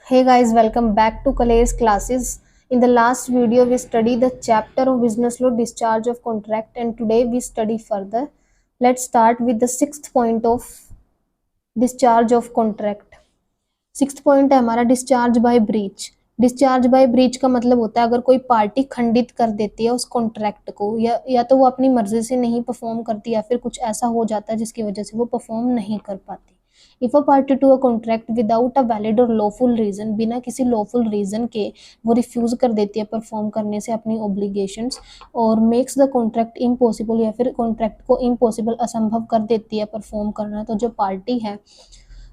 Hey guys, welcome back to Kaler's classes. In the last video, we studied the chapter of business law, discharge of contract, and today we study further. Let's start with the sixth point of discharge of contract. Sixth point है हमारा discharge by breach. Discharge by breach का मतलब होता है अगर कोई party खंडित कर देती है उस कॉन्ट्रैक्ट को, या तो वो अपनी मर्जी से नहीं परफॉर्म करती या फिर कुछ ऐसा हो जाता है जिसकी वजह से वो परफॉर्म नहीं कर पाती। If a party to a contract without a valid और लॉफुल रीजन, बिना किसी लॉफुल रीजन के वो रिफ्यूज कर देती है परफॉर्म करने से अपनी ऑब्लिगेशंस, और मेक्स द कॉन्ट्रैक्ट इम्पॉसिबल, या फिर कॉन्ट्रैक्ट को इम्पॉसिबल, असंभव कर देती है परफॉर्म करना, तो जो पार्टी है,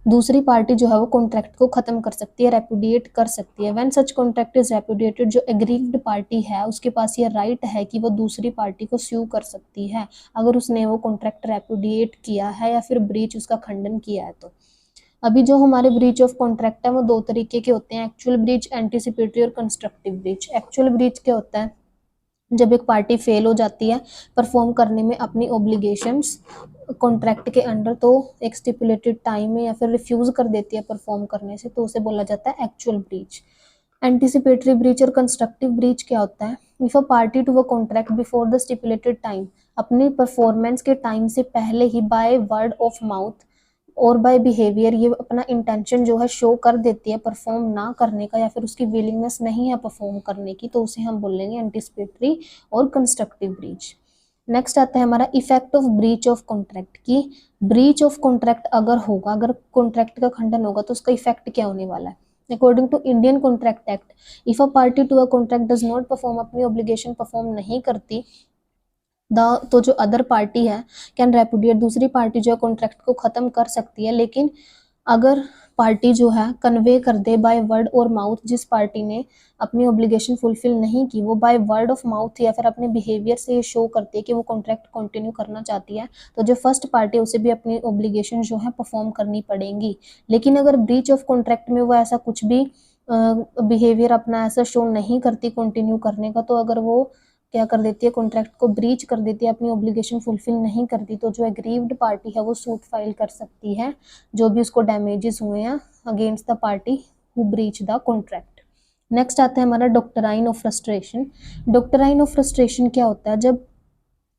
दूसरी पार्टी जो है वो कॉन्ट्रैक्ट को खत्म कर सकती है, रेपुडिएट कर सकती है। व्हेन सच कॉन्ट्रैक्ट इज रेपुडिएटेड, जो एग्रीव्ड पार्टी है उसके पास ये राइट है कि वो दूसरी पार्टी को स्यू कर सकती है अगर उसने वो कॉन्ट्रैक्ट रेपुडिएट किया है या फिर ब्रीच, उसका खंडन किया है। तो अभी जो हमारे ब्रीच ऑफ कॉन्ट्रैक्ट है वो दो तरीके के होते हैं, एक्चुअल ब्रीच, एंटीसिपेटरी और कंस्ट्रक्टिव ब्रीच। एक्चुअल ब्रीच क्या होता है? जब एक पार्टी फेल हो जाती है परफॉर्म करने में अपनी ऑब्लिगेशंस कॉन्ट्रैक्ट के अंडर, तो एक स्टिपुलेटेड टाइम में, या फिर रिफ्यूज कर देती है परफॉर्म करने से, तो उसे बोला जाता है एक्चुअल ब्रीच। एंटीसिपेटरी ब्रीच और कंस्ट्रक्टिव ब्रीच क्या होता है? If a party to a contract before the stipulated time, अपनी परफॉर्मेंस के टाइम से पहले ही बाय वर्ड ऑफ माउथ और बाय बिहेवियर ये अपना इंटेंशन जो है शो कर देती है परफॉर्म ना करने का, या फिर उसकी विलिंगनेस नहीं है परफॉर्म करने की, तो उसे हम बोलेंगे एंटीसिपेटरी और कंस्ट्रक्टिव ब्रीच। नेक्स्ट आता है हमारा effect of breach of contract की। ब्रीच ऑफ कॉन्ट्रैक्ट अगर होगा, अगर कॉन्ट्रैक्ट का खंडन होगा तो उसका इफेक्ट क्या होने वाला है? According to Indian Contract Act, if a party to a contract does not perform, अपनी ऑब्लिगेशन परफॉर्म नहीं करती, तो जो अदर पार्टी है कैन रेपुडिएट, दूसरी पार्टी जो है कॉन्ट्रैक्ट को खत्म कर सकती है। लेकिन अगर पार्टी जो है कन्वे कर दे बाय वर्ड और माउथ, जिस पार्टी ने अपनी ऑब्लिगेशन फुलफिल नहीं की वो बाय वर्ड ऑफ माउथ या फिर अपने बिहेवियर से ये शो करती है कि वो कॉन्ट्रैक्ट कंटिन्यू करना चाहती है, तो जो फर्स्ट पार्टी है उसे भी अपनी ऑब्लिगेशन जो है परफॉर्म करनी पड़ेंगी। लेकिन अगर ब्रीच ऑफ कॉन्ट्रैक्ट में वो ऐसा कुछ भी बिहेवियर अपना ऐसा शो नहीं करती कंटिन्यू करने का, तो अगर वो क्या कर देती है, कॉन्ट्रैक्ट को ब्रीच कर देती है, अपनी ऑब्लिगेशन फुलफिल नहीं करती, तो जो एग्रीव्ड पार्टी है वो सूट फाइल कर सकती है जो भी उसको डैमेजेस हुए हैं against the party who breach the contract. Next आता है हमारा doctrine of frustration. Doctrine of frustration क्या होता है? जब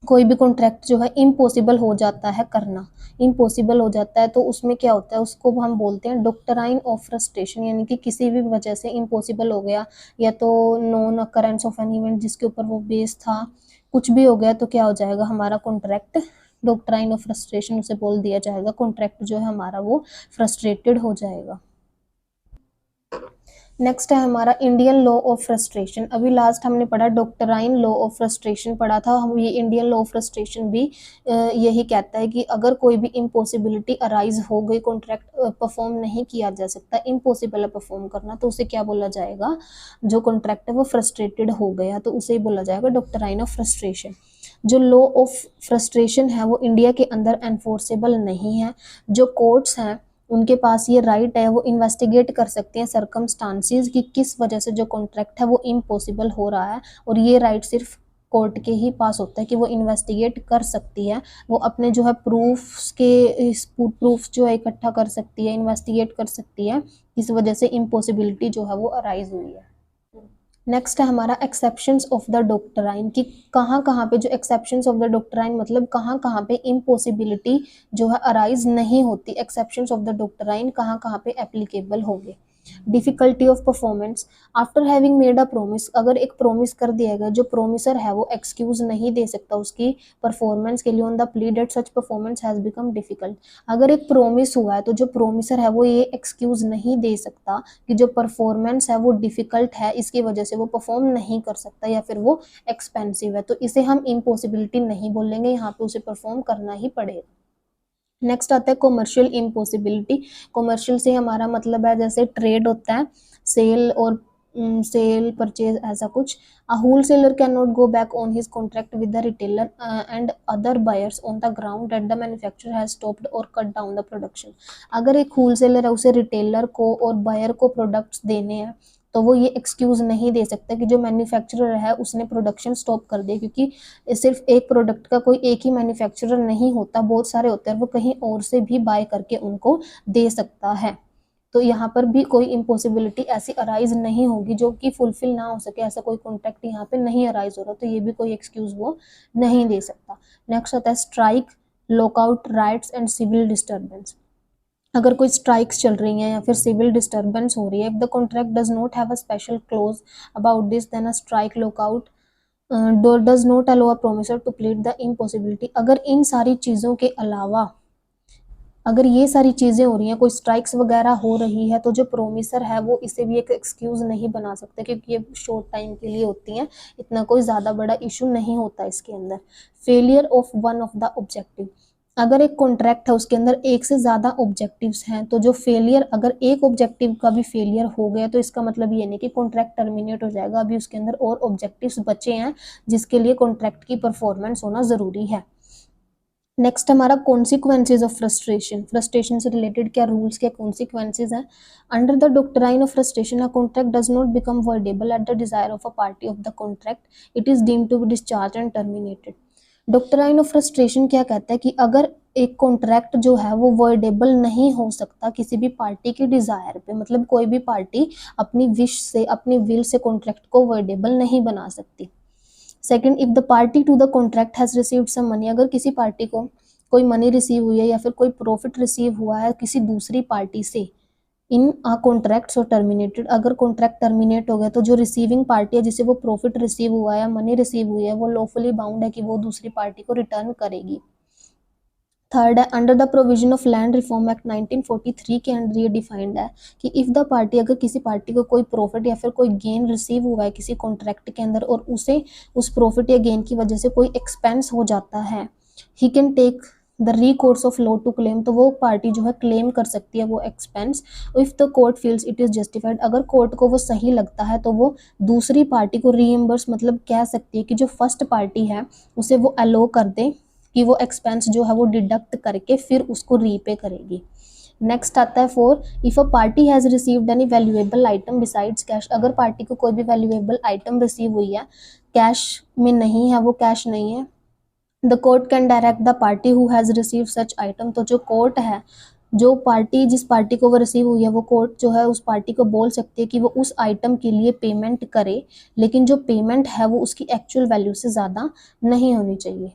कोई भी कॉन्ट्रैक्ट जो है इम्पॉसिबल हो जाता है करना, इम्पॉसिबल हो जाता है, तो उसमें क्या होता है, उसको हम बोलते हैं डॉक्ट्राइन ऑफ फ्रस्ट्रेशन, यानी कि किसी भी वजह से इम्पॉसिबल हो गया, या तो non occurrence of an event जिसके ऊपर वो बेस था, कुछ भी हो गया, तो क्या हो जाएगा हमारा कॉन्ट्रैक्ट, डॉक्ट्राइन ऑफ फ्रस्ट्रेशन उसे बोल दिया जाएगा, कॉन्ट्रैक्ट जो है हमारा वो फ्रस्ट्रेटेड हो जाएगा। नेक्स्ट है हमारा इंडियन लॉ ऑफ फ्रस्ट्रेशन। अभी लास्ट हमने पढ़ा डॉक्ट्राइन लॉ ऑफ फ्रस्ट्रेशन पढ़ा था, हम ये इंडियन लॉ ऑफ फ्रस्ट्रेशन भी यही कहता है कि अगर कोई भी इम्पॉसिबिलिटी अराइज हो गई, कॉन्ट्रैक्ट परफॉर्म नहीं किया जा सकता, इम्पॉसिबल है परफॉर्म करना, तो उसे क्या बोला जाएगा? जो कॉन्ट्रैक्ट है वो फ्रस्ट्रेटेड हो गया, तो उसे बोला जाएगा डॉक्ट्राइन ऑफ फ्रस्ट्रेशन। जो लॉ ऑफ फ्रस्ट्रेशन है वो इंडिया के अंदर एनफोर्सेबल नहीं है। जो कोर्ट्स हैं उनके पास ये राइट है, वो इन्वेस्टिगेट कर सकते हैं सरकमस्टांसिस कि किस वजह से जो कॉन्ट्रैक्ट है वो इम्पॉसिबल हो रहा है, और ये राइट सिर्फ कोर्ट के ही पास होता है कि वो इन्वेस्टिगेट कर सकती है, वो अपने जो है प्रूफ जो है इकट्ठा कर सकती है, इन्वेस्टिगेट कर सकती है किस वजह से इम्पॉसिबिलिटी जो है वो अराइज हुई है। नेक्स्ट है हमारा एक्सेप्शंस ऑफ द डॉक्ट्राइन कि कहाँ कहाँ पे जो एक्सेप्शंस ऑफ द डॉक्ट्राइन मतलब कहाँ कहाँ पे इम्पॉसिबिलिटी जो है अराइज नहीं होती, एक्सेप्शंस ऑफ द डॉक्ट्राइन कहाँ कहाँ पे एप्लीकेबल होंगे। Difficulty of performance after having made a promise, अगर एक प्रोमिस कर दिया गया, जो प्रोमिसर है वो एक्सक्यूज नहीं दे सकता उसकी परफॉर्मेंस के लिए on the plea that such performance has become difficult. अगर एक प्रोमिस हुआ है तो जो प्रोमिसर है वो ये एक्सक्यूज नहीं दे सकता कि जो परफॉर्मेंस है वो डिफिकल्ट है, इसकी वजह से वो परफॉर्म नहीं कर सकता या फिर वो एक्सपेंसिव है, तो इसे हम इम्पॉसिबिलिटी नहीं बोलेंगे, यहाँ पे उसे परफॉर्म करना ही पड़ेगा। नेक्स्ट आता है कॉमर्शियल इम्पॉसिबिलिटी। कॉमर्शियल से हमारा मतलब है जैसे ट्रेड होता है, सेल और सेल परचेज ऐसा कुछ। अ wholesaler can not go back on his contract with the retailer and other buyers on the ground that the manufacturer has stopped और कट डाउन द प्रोडक्शन। अगर एक होलसेलर है उसे रिटेलर को और बायर को प्रोडक्ट्स देने हैं, तो वो ये एक्सक्यूज नहीं दे सकता कि जो मैन्युफैक्चरर है उसने प्रोडक्शन स्टॉप कर दिया, क्योंकि सिर्फ एक प्रोडक्ट का कोई एक ही मैन्युफैक्चरर नहीं होता, बहुत सारे होते हैं, वो कहीं और से भी बाय करके उनको दे सकता है। तो यहाँ पर भी कोई इम्पॉसिबिलिटी ऐसी अराइज नहीं होगी जो कि फुलफिल ना हो सके, ऐसा कोई कॉन्ट्रैक्ट यहाँ पे नहीं अराइज हो रहा, तो ये भी कोई एक्सक्यूज वो नहीं दे सकता। नेक्स्ट आता है strike, lockout, riots and civil disturbance. अगर कोई स्ट्राइक्स चल रही हैं या फिर सिविल डिस्टर्बेंस हो रही है, if the contract does not have a special clause about this then a strike, lockout does not allow a promisor to plead the impossibility. अगर इन सारी चीज़ों के अलावा अगर ये सारी चीज़ें हो रही हैं, कोई स्ट्राइक्स वगैरह हो रही है, तो जो प्रोमिसर है वो इसे भी एक एक्सक्यूज़ नहीं बना सकते, क्योंकि ये शॉर्ट टाइम के लिए होती हैं, इतना कोई ज़्यादा बड़ा इशू नहीं होता इसके अंदर। Failure of one of the objective, अगर एक कॉन्ट्रैक्ट है उसके अंदर एक से ज़्यादा ऑब्जेक्टिव्स हैं, तो जो फेलियर, अगर एक ऑब्जेक्टिव का भी फेलियर हो गया तो इसका मतलब ये नहीं कि कॉन्ट्रैक्ट टर्मिनेट हो जाएगा, अभी उसके अंदर और ऑब्जेक्टिव्स बचे हैं जिसके लिए कॉन्ट्रैक्ट की परफॉर्मेंस होना ज़रूरी है। नेक्स्ट हमारा कॉन्सिक्वेंसेज ऑफ फ्रस्ट्रेशन, फ्रस्ट्रेशन से रिलेटेड क्या रूल्स, क्या कॉन्सिक्वेंसेज हैं। Under the doctrine of frustration a contract does not become voidable at the desire of a party of the contract, it is deemed to be discharge and terminated. Doctrine of frustration क्या कहता है कि अगर एक contract जो है वो voidable नहीं हो सकता किसी भी पार्टी की डिजायर पे, मतलब कोई भी पार्टी अपनी विश से, अपनी विल से कॉन्ट्रैक्ट को वर्डेबल नहीं बना सकती। Second, if the party to the contract has received some money, अगर किसी पार्टी को कोई मनी रिसीव हुई है या फिर कोई प्रॉफिट रिसीव हुआ है किसी दूसरी पार्टी से, इन आ कॉन्ट्रैक्ट सो टर्मिनेटेड, अगर कॉन्ट्रैक्ट टर्मिनेट हो गया तो जो रिसीविंग पार्टी है जिसे वो प्रॉफिट रिसीव हुआ है या मनी रिसीव हुई है, वो लॉफुली बाउंड है कि वो दूसरी पार्टी को रिटर्न करेगी। थर्ड है, under the provision of land reform act 1943 के अंडर ये डिफाइंड है कि इफ द पार्टी, अगर किसी पार्टी को कोई प्रॉफिट या फिर कोई गेन रिसीव हुआ है किसी कॉन्ट्रैक्ट के अंदर और उसे उस प्रॉफिट या गेन की वजह से कोई एक्सपेंस हो जाता है, he can take the recourse of law to claim, तो वो पार्टी जो है क्लेम कर सकती है वो expense. If the court feels it is justified, अगर कोर्ट को वो सही लगता है तो वो दूसरी पार्टी को रीइम्बर्स, मतलब कह सकती है कि जो फर्स्ट पार्टी है उसे वो अलो कर दे कि वो एक्सपेंस जो है वो डिडक्ट करके फिर उसको रीपे करेगी। नेक्स्ट आता है 4, if a party has received any valuable item besides cash, अगर पार्टी को कोई भी वैल्यूएबल आइटम रिसीव हुई है, कैश में नहीं है, वो कैश नहीं है, the court can direct the party who has receive such item, तो जो कोर्ट है, जो पार्टी, जिस पार्टी को वो रिसीव हुई है, वो कोर्ट जो है उस पार्टी को बोल सकती है कि वो उस आइटम के लिए पेमेंट करे, लेकिन जो पेमेंट है वो उसकी एक्चुअल वैल्यू से ज़्यादा नहीं होनी चाहिए।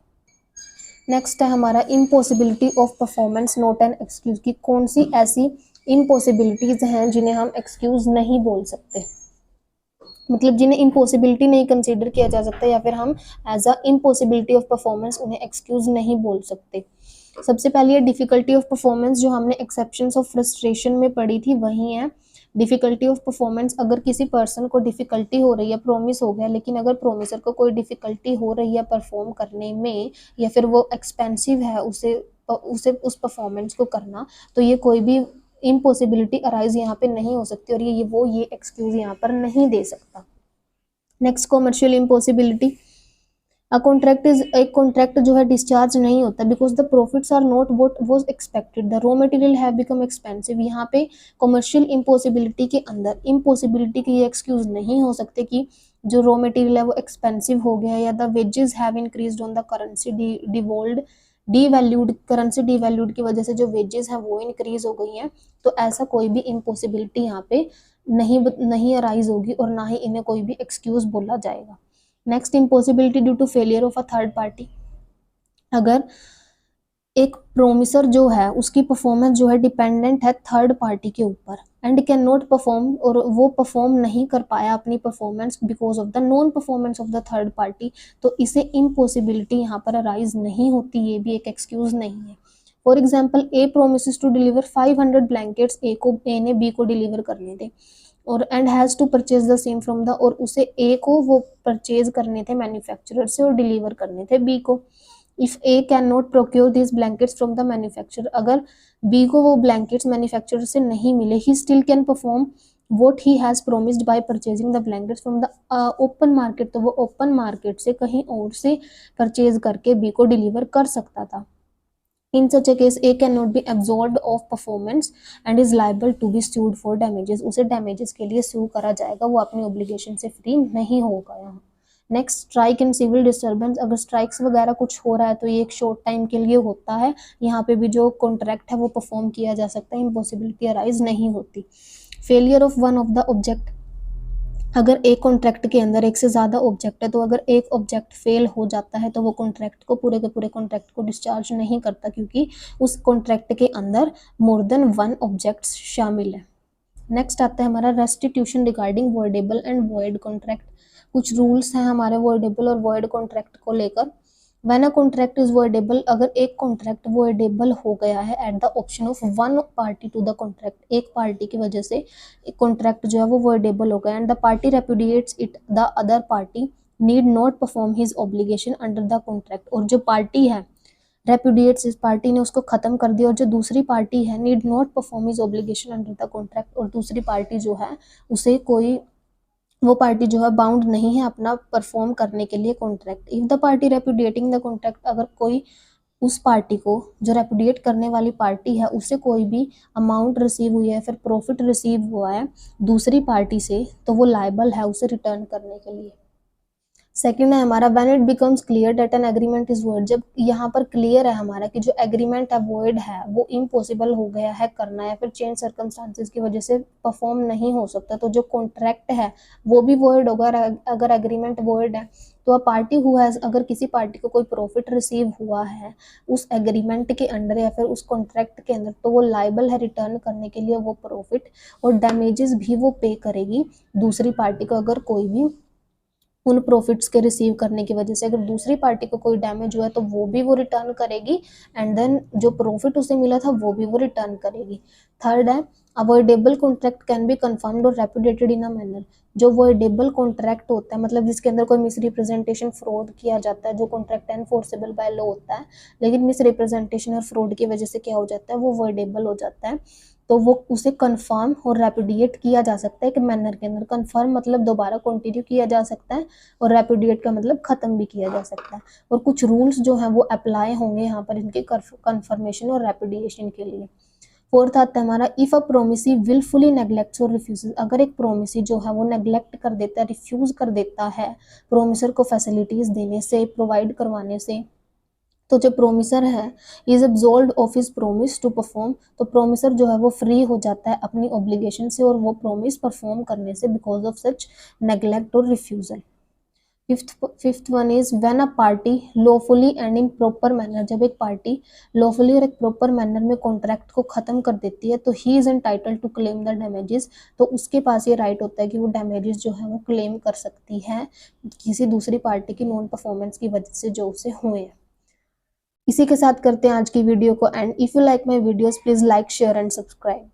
नेक्स्ट है हमारा impossibility of performance not an excuse, की कौन सी ऐसी इम्पॉसिबिलिटीज हैं जिन्हें हम एक्सक्यूज नहीं बोल सकते, मतलब जिन्हें इम्पॉसिबिलिटी नहीं कंसीडर किया जा सकता या फिर हम as a impossibility of performance उन्हें एक्सक्यूज नहीं बोल सकते। सबसे पहले डिफिकल्टी ऑफ परफॉर्मेंस जो हमने एक्सेप्शंस ऑफ फ्रस्ट्रेशन में पढ़ी थी वही है। डिफिकल्टी ऑफ परफॉर्मेंस, अगर किसी पर्सन को डिफिकल्टी हो रही है, प्रोमिस हो गया लेकिन अगर प्रोमिसर को कोई डिफिकल्टी हो रही है परफॉर्म करने में या फिर वो एक्सपेंसिव है उसे उस परफॉर्मेंस को करना, तो ये कोई भी इम्पॉसिबिलिटी अराइज यहाँ पे नहीं हो सकती और ये एक्सक्यूज यहाँ पर नहीं दे सकता। नेक्स्ट, कॉमर्शियल इम्पॉसिबिलिटी, एक कॉन्ट्रैक्ट जो है डिस्चार्ज नहीं होता because the profits are not what was expected, the raw material have become expensive. यहाँ पे कॉमर्शियल इम्पॉसिबिलिटी के अंदर इम्पॉसिबिलिटी की ये एक्सक्यूज नहीं हो सकते कि जो रॉ मटेरियल है वो एक्सपेंसिव हो गया या the wages have increased on the currency devalued, currency devalued की वजह से जो वेजेस हैं वो इंक्रीज हो गई हैं, तो ऐसा कोई भी इम्पॉसिबिलिटी यहाँ पे नहीं अराइज होगी और ना ही इन्हें कोई भी एक्सक्यूज बोला जाएगा। Next, impossibility due to failure of a third party, अगर एक प्रोमिसर जो है उसकी परफॉर्मेंस जो है डिपेंडेंट है थर्ड पार्टी के ऊपर एंड कैन नॉट परफॉर्म, और वो परफॉर्म नहीं कर पाया अपनी performance because of the non performance of the third party, तो इसे इम्पॉसिबिलिटी यहाँ पर अराइज नहीं होती, ये भी एक एक्सक्यूज नहीं है। For example, A promises to deliver 500 blankets, A ने बी को डिलीवर करने थे और and has to purchase the same from the, और उसे ए को वो परचेज करने थे मैन्युफैक्चरर से और डिलीवर करने थे बी को। If A can not procure this blankets from the manufacturer, अगर बी को वो ब्लैंकेट्स मैन्युफैक्चरर से नहीं मिले, he still can perform what he has promised bye purchasing the blankets from the open market, तो वो ओपन मार्केट से कहीं और से परचेज करके बी को डिलीवर कर सकता था। In such a case, A cannot be absorbed of performance and is liable to be sued for damages. उसे damages के लिए sue करा जाएगा, वो अपनी obligation से free नहीं होगा यहाँ। Next, strike and civil disturbance, अगर स्ट्राइक्स वगैरह कुछ हो रहा है तो ये एक शॉर्ट टाइम के लिए होता है, यहाँ पे भी जो कॉन्ट्रैक्ट है वो परफॉर्म किया जा सकता है, इम्पॉसिबिलिटी अराइज नहीं होती। Failure of one of the object, अगर एक कॉन्ट्रैक्ट के अंदर एक से ज़्यादा ऑब्जेक्ट है तो अगर एक ऑब्जेक्ट फेल हो जाता है तो वो कॉन्ट्रैक्ट को, पूरे के पूरे कॉन्ट्रैक्ट को डिस्चार्ज नहीं करता, क्योंकि उस कॉन्ट्रैक्ट के अंदर मोर देन वन ऑब्जेक्ट शामिल है। नेक्स्ट आता है हमारा restitution regarding voidable and void contract. कुछ रूल्स हैं हमारे वॉइडेबल और वॉइड कॉन्ट्रैक्ट को लेकर। When a contract is voidable, अगर एक कॉन्ट्रैक्ट वॉइडेबल हो गया है at the option of one party to the contract, एक पार्टी की वजह से एक कॉन्ट्रैक्ट जो है वो वॉइडेबल हो गया, and the party repudiates it, the other party need not perform his obligation under the contract, और जो पार्टी है रेपुडिएट्स, इस पार्टी ने उसको खत्म कर दिया, और जो दूसरी पार्टी है need not perform his obligation under the contract, और दूसरी पार्टी जो है उसे कोई, वो पार्टी जो है बाउंड नहीं है अपना परफॉर्म करने के लिए contract. If the party repudiating the contract, अगर कोई उस पार्टी को, जो रेपुडिएट करने वाली पार्टी है, उससे कोई भी अमाउंट रिसीव हुई है, फिर प्रॉफिट रिसीव हुआ है दूसरी पार्टी से, तो वो लायबल है उसे रिटर्न करने के लिए। सेकंड है हमारा when it becomes clear that an agreement is void, जब यहाँ पर क्लियर है हमारा कि जो एग्रीमेंट है वॉइड है, वो इम्पॉसिबल हो गया है करना, या फिर चेंज सर्कमस्टांसेस की वजह से परफॉर्म नहीं हो सकता, तो जो कॉन्ट्रैक्ट है वो भी वॉइड होगा। अगर एग्रीमेंट वॉइड है तो अ पार्टी हु हैज, अगर किसी पार्टी को कोई प्रॉफिट रिसीव हुआ है उस एग्रीमेंट के अंडर या फिर उस कॉन्ट्रैक्ट के अंदर, तो वो लायबल है रिटर्न करने के लिए वो प्रॉफिट, और डैमेजेस भी वो पे करेगी दूसरी पार्टी को, अगर कोई भी उन प्रॉफिट्स के रिसीव करने की वजह से अगर दूसरी पार्टी को कोई डैमेज हुआ है तो वो भी वो रिटर्न करेगी, एंड देन जो प्रॉफिट उसे मिला था वो भी वो रिटर्न करेगी। थर्ड है avoidable contract can be confirmed और रेपुडिएटेड इन अ मैनर, जो अवॉइडेबल कॉन्ट्रैक्ट होता है, मतलब जिसके अंदर कोई मिसरिप्रेजेंटेशन फ्रॉड किया जाता है, जो कॉन्ट्रैक्ट एनफोर्सेबल बाय लॉ होता है, लेकिन मिसरिप्रेजेंटेशन और फ्रॉड की वजह से क्या हो जाता है, वो अवॉइडेबल हो जाता है, तो वो उसे कंफर्म और रेपुडिएट किया जा सकता है कि मैनर के अंदर। कंफर्म मतलब दोबारा कंटिन्यू किया जा सकता है, और रेपुडिएट का मतलब खत्म भी किया जा सकता है, और कुछ रूल्स जो हैं वो अप्लाई होंगे यहाँ पर इनके कंफर्मेशन और रेपुडिएशन के लिए। फोर्थ आता है हमारा इफ अ प्रोमिसी विलफुली नेग्लेक्ट्स और रिफ्यूजेस, अगर एक प्रोमिसी जो है वो नेग्लेक्ट कर देता है, रिफ्यूज कर देता है प्रोमिसर को फैसिलिटीज देने से, प्रोवाइड करवाने से, तो जो प्रोमिसर है is absolved of his promise to perform, तो प्रोमिसर जो है वो फ्री हो जाता है अपनी ऑब्लिगेशन से और वो प्रोमिस परफॉर्म करने से बिकॉज ऑफ सच नेग्लेक्ट और refusal. Fifth one is when a party lawfully and in proper manner, जब एक पार्टी लॉफुली और एक प्रॉपर मैनर में कॉन्ट्रैक्ट को खत्म कर देती है तो he is entitled to claim the damages, तो उसके पास ये राइट होता है कि वो डैमेजेस जो है वो क्लेम कर सकती है किसी दूसरी पार्टी की नॉन परफॉर्मेंस की वजह से जो उसे हुए हैं। इसी के साथ करते हैं आज की वीडियो को and. If you like my videos please like share and subscribe.